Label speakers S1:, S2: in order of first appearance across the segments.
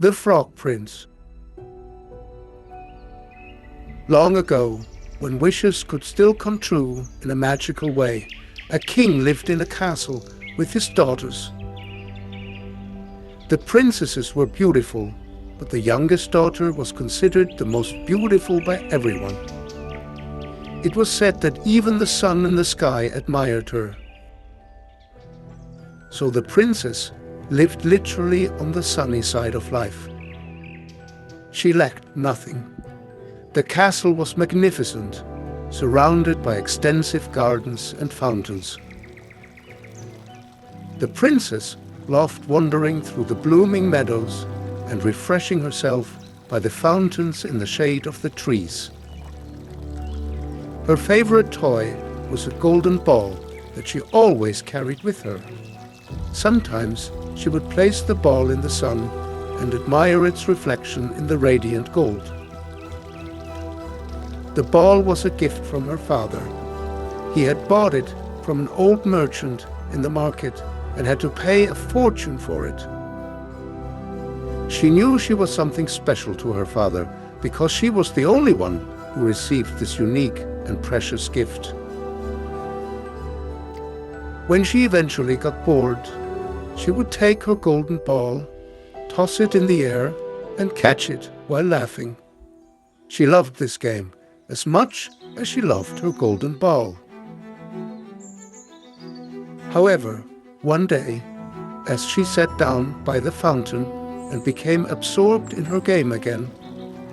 S1: The Frog Prince. Long ago, when wishes could still come true in a magical way, a king lived in a castle with his daughters. The princesses were beautiful, but the youngest daughter was considered the most beautiful by everyone. It was said that even the sun in the sky admired her. So the princess lived literally on the sunny side of life. She lacked nothing. The castle was magnificent, surrounded by extensive gardens and fountains. The princess loved wandering through the blooming meadows and refreshing herself by the fountains in the shade of the trees. Her favorite toy was a golden ball that she always carried with her. Sometimes she would place the ball in the sun and admire its reflection in the radiant gold. The ball was a gift from her father. He had bought it from an old merchant in the market and had to pay a fortune for it. She knew she was something special to her father because she was the only one who received this unique and precious gift. When she eventually got bored, she would take her golden ball, toss it in the air, and catch it while laughing. She loved this game as much as she loved her golden ball. However, one day, as she sat down by the fountain and became absorbed in her game again,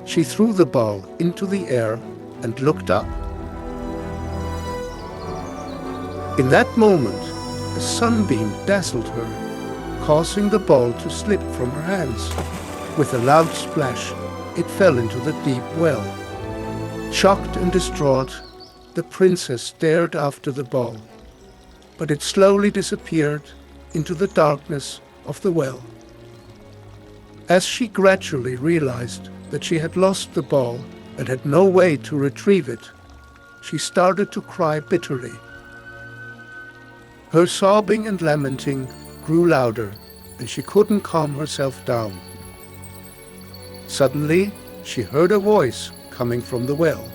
S1: she threw the ball into the air and looked up. In that moment, a sunbeam dazzled her, causing the ball to slip from her hands. With a loud splash, it fell into the deep well. Shocked and distraught, the princess stared after the ball, but it slowly disappeared into the darkness of the well. As she gradually realized that she had lost the ball and had no way to retrieve it, she started to cry bitterly. Her sobbing and lamenting grew louder, and she couldn't calm herself down. Suddenly, she heard a voice coming from the well.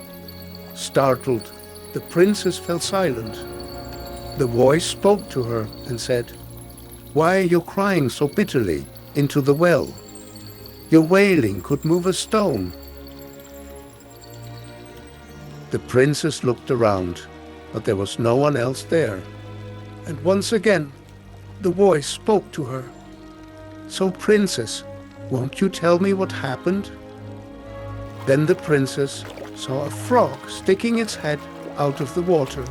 S1: Startled, the princess fell silent. The voice spoke to her and said, "Why are you crying so bitterly into the well? Your wailing could move a stone." The princess looked around, but there was no one else there. And once again, the voice spoke to her. "So, princess, won't you tell me what happened?" Then the princess saw a frog sticking its head out of the water,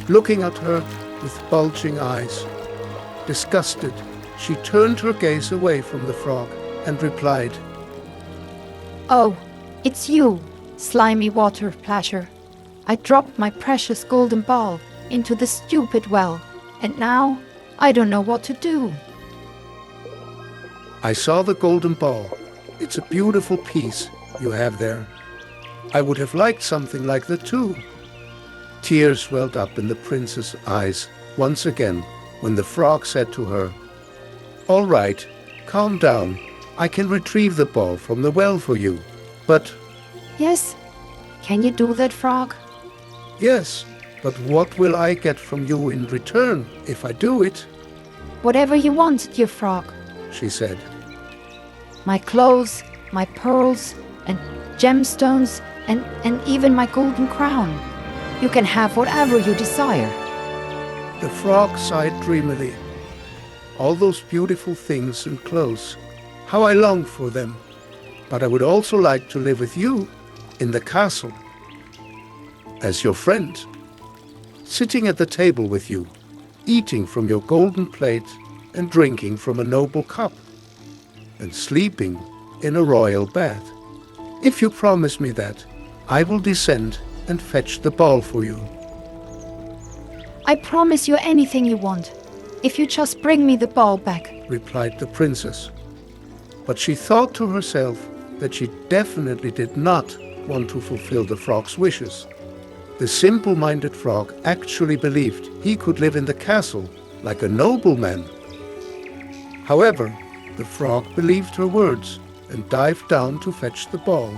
S1: looking at her with bulging eyes. Disgusted, she turned her gaze away from the frog and replied,
S2: "Oh, it's you, slimy water plasher. I dropped my precious golden ball into the stupid well, and now I don't know what to do."
S1: "I saw the golden ball. It's a beautiful piece you have there. I would have liked something like that too." Tears welled up in the princess' eyes once again when the frog said to her, "All right, calm down. I can retrieve the ball from the well for you, but..."
S2: "Yes, can you do that, frog?"
S1: "Yes, but what will I get from you in return if I do it?"
S2: "Whatever you want, dear frog,"
S1: she said.
S2: "My clothes, my pearls, and gemstones, and even my golden crown. You can have whatever you desire."
S1: The frog sighed dreamily. "All those beautiful things and clothes, how I long for them. But I would also like to live with you in the castle, as your friend, sitting at the table with you, eating from your golden plate and drinking from a noble cup, and sleeping in a royal bed. If you promise me that, I will descend and fetch the ball for you."
S2: "I promise you anything you want, if you just bring me the ball back,"
S1: replied the princess. But she thought to herself that she definitely did not want to fulfill the frog's wishes. The simple-minded frog actually believed he could live in the castle like a nobleman. However, the frog believed her words and dived down to fetch the ball.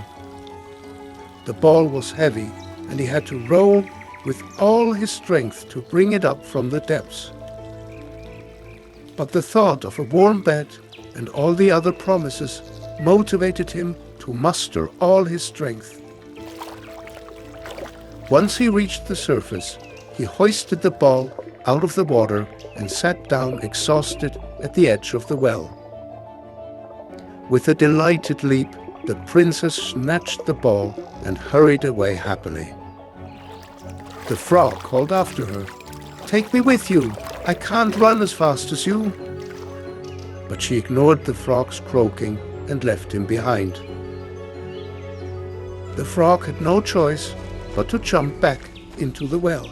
S1: The ball was heavy, and he had to row with all his strength to bring it up from the depths. But the thought of a warm bed and all the other promises motivated him to muster all his strength. Once he reached the surface, he hoisted the ball out of the water and sat down exhausted at the edge of the well. With a delighted leap, the princess snatched the ball and hurried away happily. The frog called after her, "Take me with you, I can't run as fast as you." But she ignored the frog's croaking and left him behind. The frog had no choice but to jump back into the well.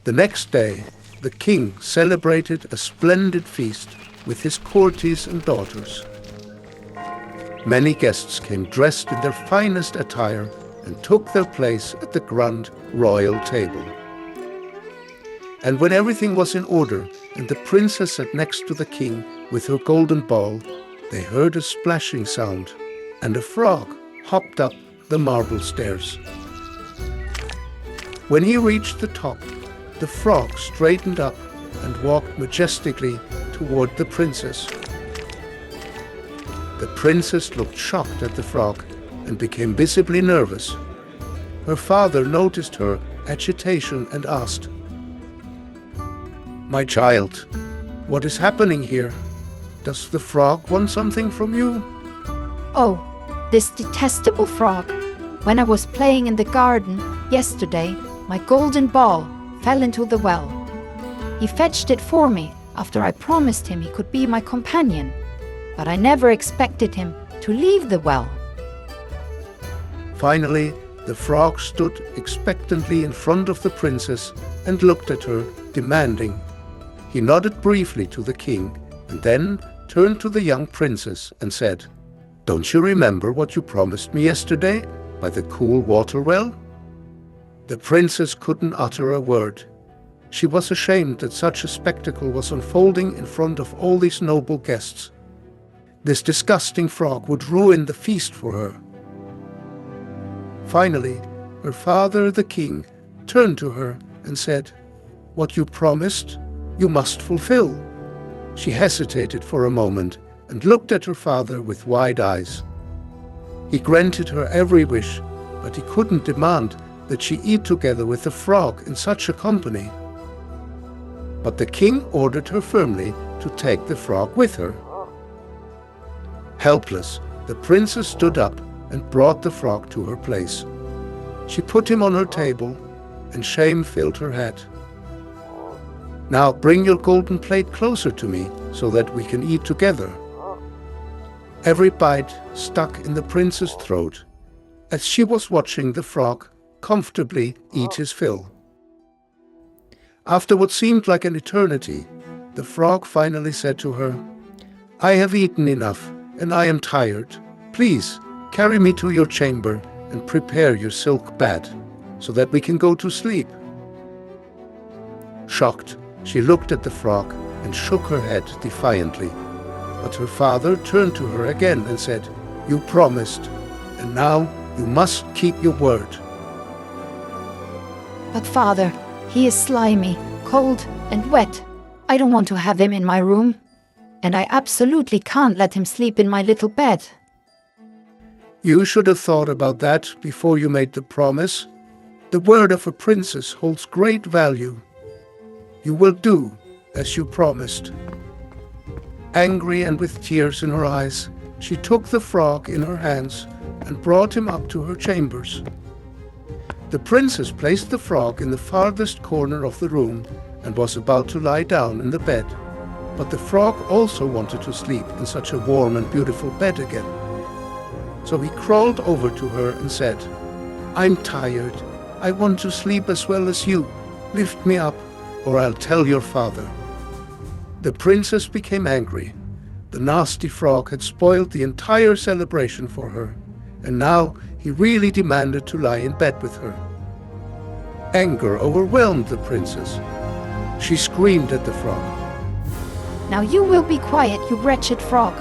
S1: The next day, the king celebrated a splendid feast with his courtiers and daughters. Many guests came dressed in their finest attire and took their place at the grand royal table. And when everything was in order and the princess sat next to the king with her golden ball, they heard a splashing sound, and a frog hopped up the marble stairs. When he reached the top, the frog straightened up and walked majestically toward the princess. The princess looked shocked at the frog and became visibly nervous. Her father noticed her agitation and asked, "My child, what is happening here? Does the frog want something from you?"
S2: Oh, this detestable frog. When I was playing in the garden yesterday, my golden ball fell into the well. He fetched it for me after I promised him he could be my companion, but I never expected him to leave the well.
S1: Finally, the frog stood expectantly in front of the princess and looked at her, demanding. He nodded briefly to the king and then turned to the young princess and said, "Don't you remember what you promised me yesterday by the cool water well?" The princess couldn't utter a word. She was ashamed that such a spectacle was unfolding in front of all these noble guests. This disgusting frog would ruin the feast for her. Finally, her father, the king, turned to her and said, "What you promised, you must fulfill." She hesitated for a moment and looked at her father with wide eyes. He granted her every wish, but he couldn't demand that she eat together with the frog in such a company. But the king ordered her firmly to take the frog with her. Helpless, the princess stood up and brought the frog to her place. She put him on her table, and shame filled her head. "Now bring your golden plate closer to me so that we can eat together." Every bite stuck in the prince's throat as she was watching the frog comfortably eat his fill. After what seemed like an eternity, the frog finally said to her, "I have eaten enough and I am tired. Please carry me to your chamber and prepare your silk bed so that we can go to sleep." Shocked, she looked at the frog and shook her head defiantly. But her father turned to her again and said, "You promised, and now you must keep your word."
S2: But father, he is slimy, cold, and wet. I don't want to have him in my room. And I absolutely can't let him sleep in my little bed.
S1: You should have thought about that before you made the promise. The word of a princess holds great value. You will do as you promised. Angry and with tears in her eyes, she took the frog in her hands and brought him up to her chambers. The princess placed the frog in the farthest corner of the room and was about to lie down in the bed. But the frog also wanted to sleep in such a warm and beautiful bed again. So he crawled over to her and said, "I'm tired. I want to sleep as well as you. Lift me up, or I'll tell your father." The princess became angry. The nasty frog had spoiled the entire celebration for her, and now he really demanded to lie in bed with her. Anger overwhelmed the princess. She screamed at the frog.
S2: Now you will be quiet, you wretched frog.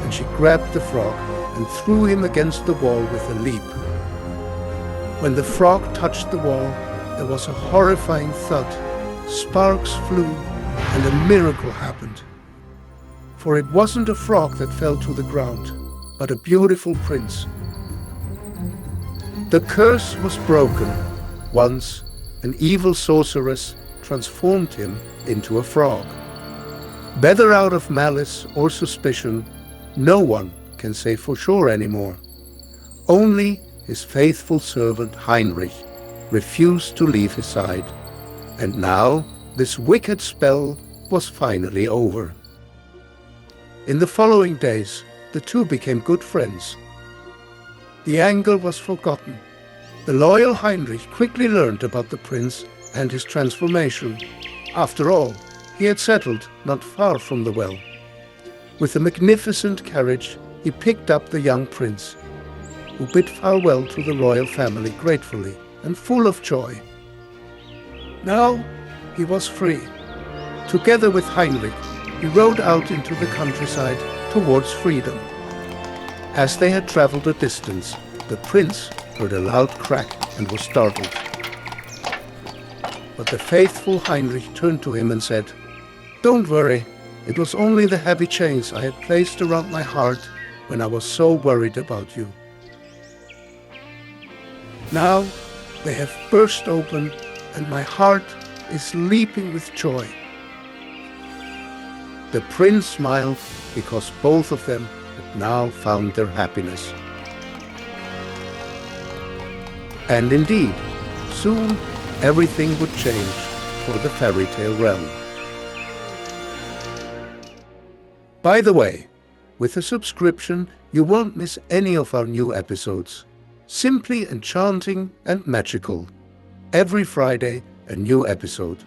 S1: And she grabbed the frog and threw him against the wall with a leap. When the frog touched the wall, there was a horrifying thud. Sparks flew, and a miracle happened. For it wasn't a frog that fell to the ground, but a beautiful prince. The curse was broken. Once, an evil sorceress transformed him into a frog. Whether out of malice or suspicion, no one can say for sure anymore. Only his faithful servant Heinrich refused to leave his side. And now this wicked spell was finally over. In the following days, the two became good friends. The anger was forgotten. The loyal Heinrich quickly learned about the prince and his transformation. After all, he had settled not far from the well. With a magnificent carriage, he picked up the young prince, who bid farewell to the royal family gratefully and full of joy. Now he was free. Together with Heinrich, he rode out into the countryside towards freedom. As they had traveled a distance, the prince heard a loud crack and was startled. But the faithful Heinrich turned to him and said, "Don't worry, it was only the heavy chains I had placed around my heart when I was so worried about you." Now they have burst open and my heart is leaping with joy. The prince smiled because both of them had now found their happiness. And indeed, soon everything would change for the fairy tale realm. By the way, with a subscription, you won't miss any of our new episodes. Simply enchanting and magical. Every Friday, a new episode.